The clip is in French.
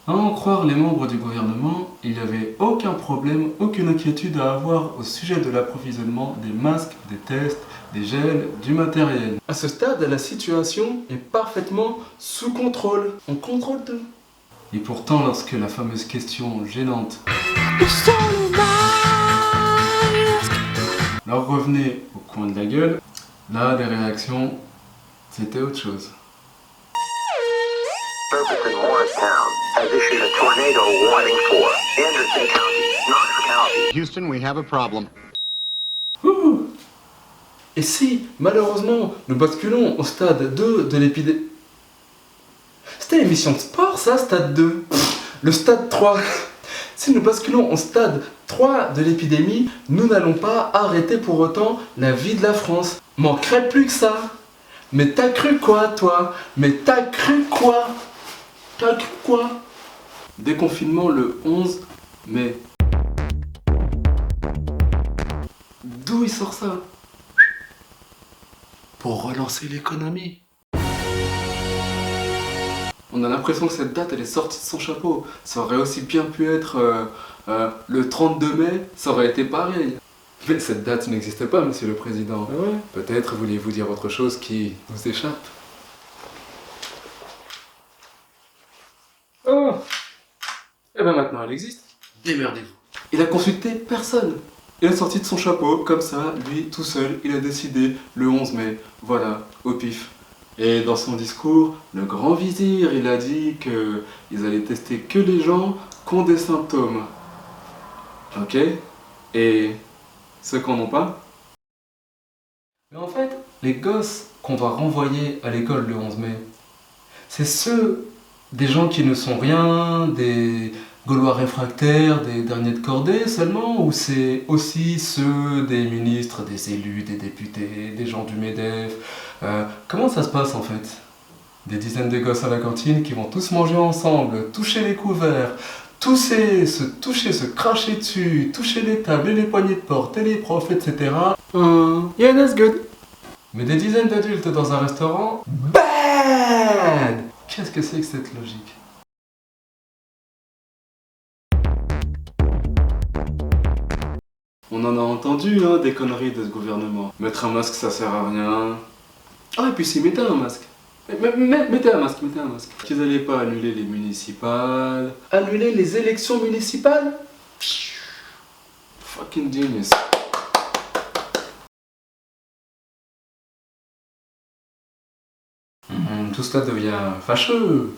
À en croire les membres du gouvernement, il n'y avait aucun problème, aucune inquiétude à avoir au sujet de l'approvisionnement des masques, des tests, des gels, du matériel. À ce stade, la situation est parfaitement sous contrôle. On contrôle tout. Et pourtant, lorsque la fameuse question gênante leur revenait au coin de la gueule, là, les réactions, c'était autre chose. Ferguson Morristown has issued a tornado warning for Anderson County, Knox County. Houston, we have a problem. Ouh. Et si, malheureusement, nous basculons au stade 2 de l'épidémie... C'était l'émission de sport, ça, stade 2. Le stade 3. Si nous basculons au stade 3 de l'épidémie, nous n'allons pas arrêter pour autant la vie de la France. Manquerait plus que ça. Mais t'as cru quoi, toi? Mais t'as cru quoi? T'as cru quoi? Déconfinement le 11 mai. D'où il sort ça? Pour relancer l'économie. On a l'impression que cette date elle est sortie de son chapeau. Ça aurait aussi bien pu être le 32 mai, ça aurait été pareil. Mais cette date n'existe pas, monsieur le président. Ah ouais. Peut-être vouliez-vous dire autre chose qui nous échappe. Oh. Et bien maintenant elle existe. Démerdez-vous. Il a consulté personne. Il a sorti de son chapeau, comme ça, lui, tout seul, il a décidé le 11 mai. Voilà, au pif. Et dans son discours, le grand vizir, il a dit qu'ils allaient tester que les gens qui ont des symptômes. Ok? Et ceux qui n'en ont pas? Mais en fait, les gosses qu'on va renvoyer à l'école le 11 mai, c'est ceux des gens qui ne sont rien, des Gaulois réfractaires, des derniers de cordée seulement, ou c'est aussi ceux des ministres, des élus, des députés, des gens du MEDEF? Comment ça se passe en fait? Des dizaines de gosses à la cantine qui vont tous manger ensemble, toucher les couverts, tousser, se toucher, se cracher dessus, toucher les tables et les poignées de porte et les profs, etc. Yeah, that's good. Mais des dizaines d'adultes dans un restaurant, bad! Qu'est-ce que c'est que cette logique? On en a entendu, hein, des conneries de ce gouvernement. Mettre un masque, ça sert à rien. Ah, et puis si, mettez un masque. Mettez un masque, mettez un masque. Qu'ils n'allaient pas annuler les municipales. Annuler les élections municipales? Fucking genius. Tout cela devient fâcheux.